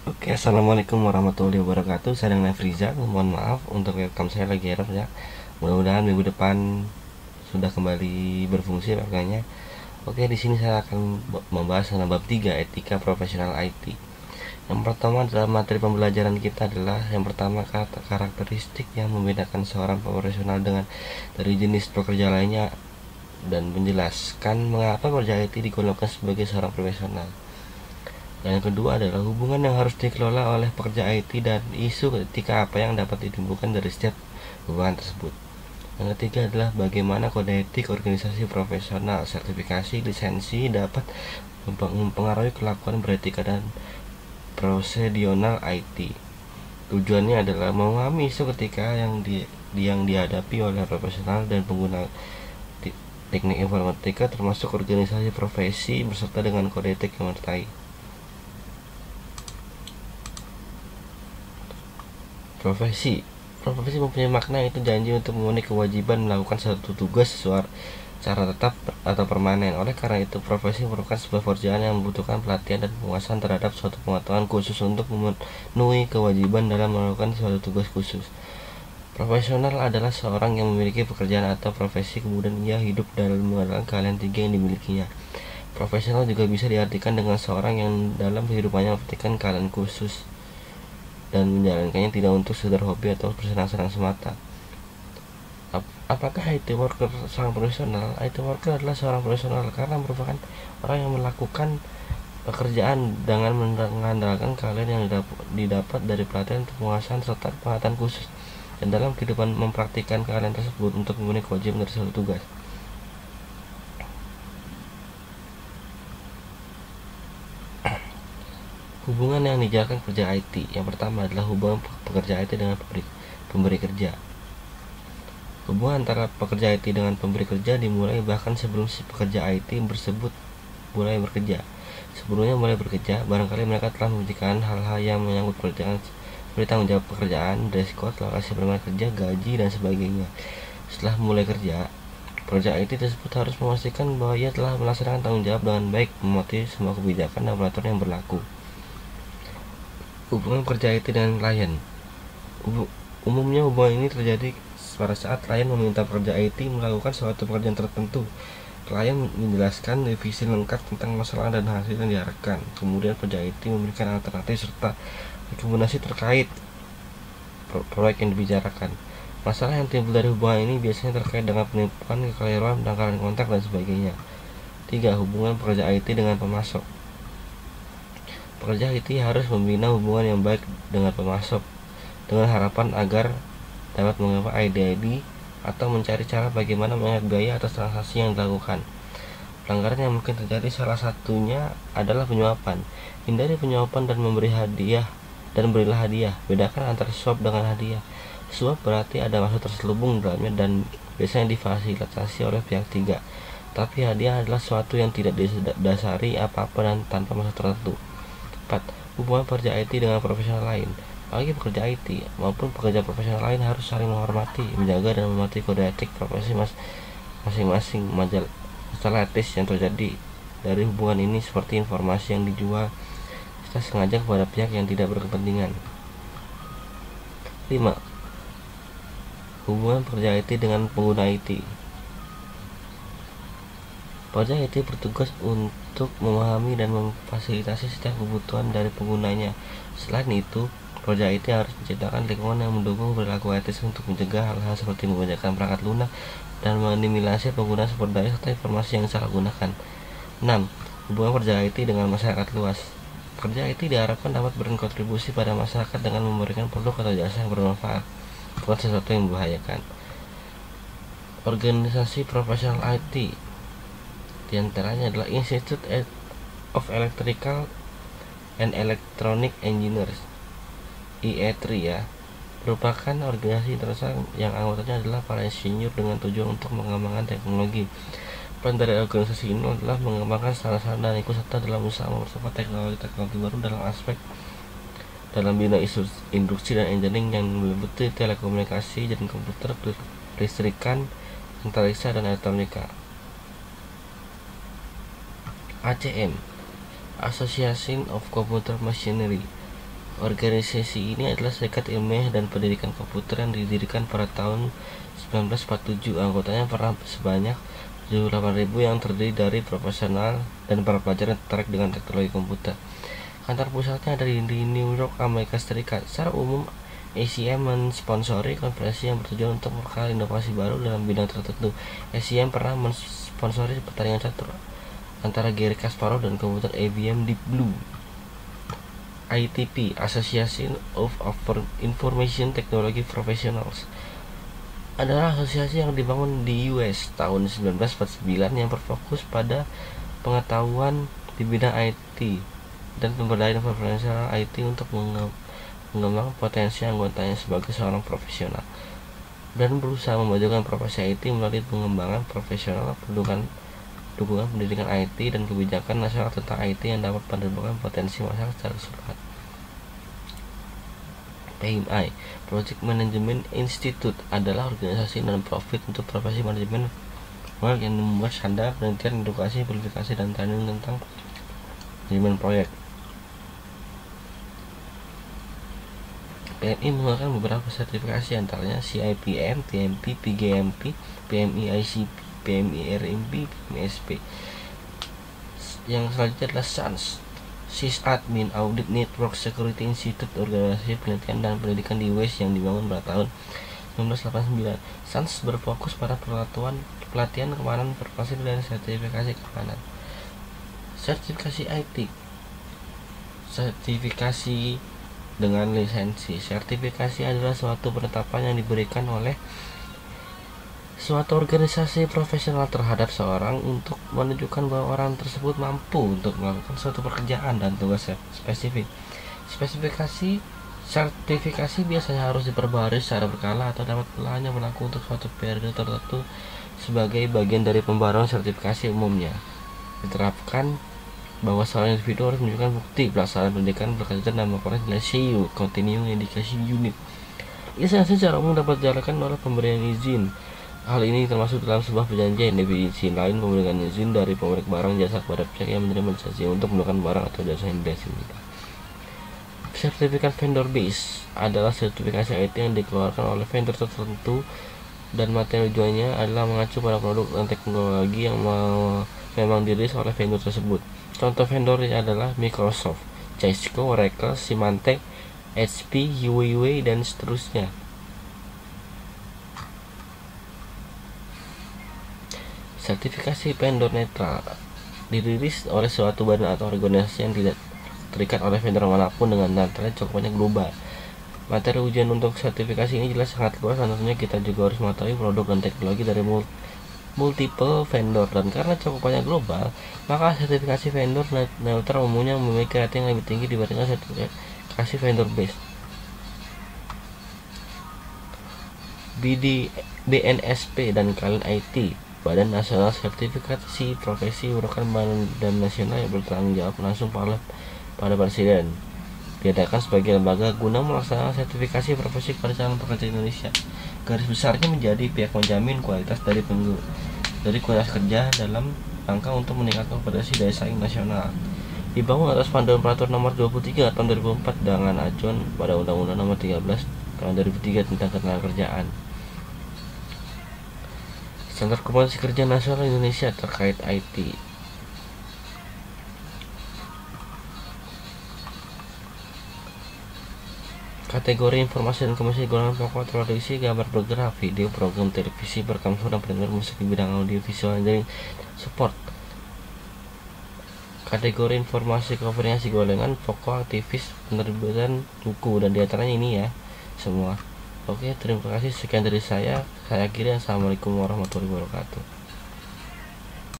Oke, assalamualaikum warahmatullahi wabarakatuh. Saya dengan Friza. Mohon maaf untuk webcam saya lagi error ya. Mudah-mudahan minggu depan sudah kembali berfungsi webcamnya. Oke, di sini saya akan membahas tentang bab 3 etika profesional IT. Yang pertama adalah materi pembelajaran kita adalah yang pertama karakteristik yang membedakan seorang profesional dengan dari jenis pekerja lainnya dan menjelaskan mengapa pekerja IT digolongkan sebagai seorang profesional. Dan yang kedua adalah hubungan yang harus dikelola oleh pekerja IT dan isu etika apa yang dapat ditimbulkan dari setiap hubungan tersebut. Yang ketiga adalah bagaimana kode etik organisasi profesional, sertifikasi, lisensi dapat mempengaruhi kelakuan beretika dan prosedural IT. Tujuannya adalah memahami isu ketika yang dihadapi oleh profesional dan pengguna teknik informatika termasuk organisasi profesi beserta dengan kode etik yang menyertai. Profesi mempunyai makna itu janji untuk memenuhi kewajiban melakukan satu tugas secara tetap atau permanen. Oleh karena itu, profesi merupakan sebuah pekerjaan yang membutuhkan pelatihan dan penguasaan terhadap suatu pengetahuan khusus untuk memenuhi kewajiban dalam melakukan suatu tugas khusus. Profesional adalah seorang yang memiliki pekerjaan atau profesi kemudian ia hidup dalam mengadakan keahlian tiga yang dimilikinya. Profesional juga bisa diartikan dengan seorang yang dalam kehidupannya memperhatikan keahlian khusus dan menjalankannya tidak untuk sekedar hobi atau bersenang-senang semata. Apakah IT worker seorang profesional? IT worker adalah seorang profesional karena merupakan orang yang melakukan pekerjaan dengan mengandalkan keahlian yang didapat dari pelatihan, penguasaan, serta pengetahuan khusus dan dalam kehidupan mempraktikkan keahlian tersebut untuk memenuhi kewajiban dari suatu tugas. Hubungan yang dijalankan pekerja IT. Yang pertama adalah hubungan pekerja IT dengan pemberi kerja. Hubungan antara pekerja IT dengan pemberi kerja dimulai bahkan sebelum si pekerja IT tersebut mulai bekerja. Sebelumnya mulai bekerja, barangkali mereka telah membicarakan hal-hal yang menyangkut pekerjaan seperti tanggung jawab pekerjaan, dress code, lokasi permanent kerja, gaji, dan sebagainya. Setelah mulai kerja, pekerja IT tersebut harus memastikan bahwa ia telah melaksanakan tanggung jawab dengan baik, mematuhi semua kebijakan dan peraturan yang berlaku. Hubungan pekerja IT dengan klien. Umumnya hubungan ini terjadi pada saat klien meminta pekerja IT melakukan suatu pekerjaan tertentu. Klien menjelaskan revisi lengkap tentang masalah dan hasil yang diharapkan. Kemudian pekerja IT memberikan alternatif serta rekomendasi terkait proyek yang dibicarakan. Masalah yang timbul dari hubungan ini biasanya terkait dengan penipuan, kekeliruan, penangkalan kontak, dan sebagainya. 3. Hubungan pekerja IT dengan pemasok. Pekerja IT harus membina hubungan yang baik dengan pemasok dengan harapan agar dapat mengapa ID atau mencari cara bagaimana menghemat biaya atas transaksi yang dilakukan. Pelanggaran yang mungkin terjadi salah satunya adalah penyuapan. Hindari penyuapan dan memberi hadiah dan berilah hadiah. Bedakan antara suap dengan hadiah. Suap berarti ada maksud terselubung dalamnya dan biasanya difasilitasi oleh pihak tiga. Tapi hadiah adalah sesuatu yang tidak didasari apa-apa dan tanpa maksud tertentu. 4. Hubungan pekerja IT dengan profesional lain. Bagi pekerja IT maupun pekerja profesional lain harus saling menghormati, menjaga dan mematuhi kode etik profesi masing-masing. Masalah etis yang terjadi dari hubungan ini seperti informasi yang dijual secara sengaja kepada pihak yang tidak berkepentingan. 5. Hubungan pekerja IT dengan pengguna IT. Pekerja IT bertugas untuk memahami dan memfasilitasi setiap kebutuhan dari penggunanya. Selain itu, pekerja IT harus menciptakan lingkungan yang mendukung perilaku etis untuk mencegah hal-hal seperti membacakan perangkat lunak dan meminimalisir penggunaan sumber daya serta informasi yang salah gunakan. 6. Hubungan pekerja IT dengan masyarakat luas. Pekerja IT diharapkan dapat berkontribusi pada masyarakat dengan memberikan produk atau jasa yang bermanfaat, bukan sesuatu yang membahayakan. Organisasi profesional IT di antaranya adalah Institute of Electrical and Electronic Engineers (IETRI) ya, merupakan organisasi internasional yang anggotanya adalah para insinyur dengan tujuan untuk mengembangkan teknologi. Peran dari organisasi ini adalah mengembangkan standar dan ikut serta dalam usaha mempercepat teknologi baru dalam bidang industri dan engineering yang meliputi telekomunikasi, dan komputer, listrikan, antariksa, dan elektronika. ACM, Association of Computer Machinery, Organisasi ini adalah Serikat Ilmiah dan Pendidikan Komputer yang didirikan pada tahun 1947. Anggotanya pernah sebanyak 78.000 yang terdiri dari profesional dan para pelajar yang tertarik dengan teknologi komputer. Kantor pusatnya ada di New York, Amerika Serikat. Secara umum, ACM mensponsori konferensi yang bertujuan untuk memperkenalkan inovasi baru dalam bidang tertentu. ACM pernah mensponsori pertandingan catur antara Garry Kasparov dan komputer IBM Deep Blue. ITP, Association of Information Technology Professionals, adalah asosiasi yang dibangun di US tahun 1949 yang berfokus pada pengetahuan di bidang IT dan pemberdayaan profesional IT untuk mengembangkan potensi anggotanya sebagai seorang profesional dan berusaha memajukan profesi IT melalui pengembangan profesional, dukungan pendidikan IT dan kebijakan nasional tentang IT yang dapat mendapatkan potensi masyarakat secara keseluruhan. PMI, Project Management Institute, adalah organisasi non-profit untuk profesi manajemen yang membuat standar penelitian, edukasi, verifikasi, dan training tentang manajemen proyek. PMI mengeluarkan beberapa sertifikasi, antaranya CIPM, PMP, PGMP, PMI ICP, PMI RMP, PMSP. Yang selanjutnya adalah SANS, Sysadmin Audit Network Security Institute, organisasi penelitian dan pendidikan di US yang dibangun pada tahun 1989. SANS berfokus pada pelatihan keamanan informasi dan sertifikasi keamanan. Sertifikasi IT, sertifikasi dengan lisensi. Sertifikasi adalah suatu penetapan yang diberikan oleh suatu organisasi profesional terhadap seorang untuk menunjukkan bahwa orang tersebut mampu untuk melakukan suatu pekerjaan dan tugas spesifik. Spesifikasi sertifikasi biasanya harus diperbarui secara berkala atau dapat hanya berlaku untuk suatu periode tertentu sebagai bagian dari pembaruan sertifikasi umumnya. Diterapkan bahwa seorang individu harus menunjukkan bukti pelaksanaan pendidikan berkelanjutan dan melakukan nilai CU (Continuing Education Unit). Lisensi secara umum dapat dijalankan oleh pemberian izin. Hal ini termasuk dalam sebuah perjanjian. Definisi lain memberikan izin dari pemilik barang jasa kepada pihak yang menerima lisensi untuk menggunakan barang atau jasa yang didesainkan. Sertifikat vendor base adalah sertifikasi IT yang dikeluarkan oleh vendor tertentu dan materi tujuannya adalah mengacu pada produk dan teknologi yang memang dirilis oleh vendor tersebut. Contoh vendornya adalah Microsoft, Cisco, Oracle, Symantec, HP, Huawei, dan seterusnya. Sertifikasi vendor netral dirilis oleh suatu badan atau organisasi yang tidak terikat oleh vendor manapun dengan netralitas cakupannya global. Materi ujian untuk sertifikasi ini jelas sangat luas, tentunya kita juga harus mengetahui produk dan teknologi dari multiple vendor, dan karena cakupannya global, maka sertifikasi vendor neutral umumnya memiliki rating yang lebih tinggi dibandingkan sertifikasi vendor based. BNSP dan Kalian IT, Badan Nasional Sertifikasi Profesi, merupakan badan nasional yang bertanggung jawab langsung pada Presiden. Diadakan sebagai lembaga guna melaksanakan sertifikasi profesi pada calon pekerja Indonesia. Garis besarnya menjadi pihak menjamin kualitas dari kualitas kerja dalam rangka untuk meningkatkan kompetensi daya saing nasional. Dibangun atas panduan Peraturan Nomor 23 Tahun 2004 dengan acuan pada Undang-Undang Nomor 13 Tahun 2003 tentang Ketenagakerjaan. Standar Kompetensi Kerja Nasional Indonesia terkait IT. Kategori informasi dan komunikasi golongan pokok televisi, gambar bergerak, video, program televisi, perekam suara, pendengar musik di bidang audio visual dan support. Kategori informasi komunikasi golongan pokok aktivis, penerbitan buku, dan diantaranya ini ya semua. Oke, terima kasih, sekian dari saya akhiri. Assalamualaikum warahmatullahi wabarakatuh.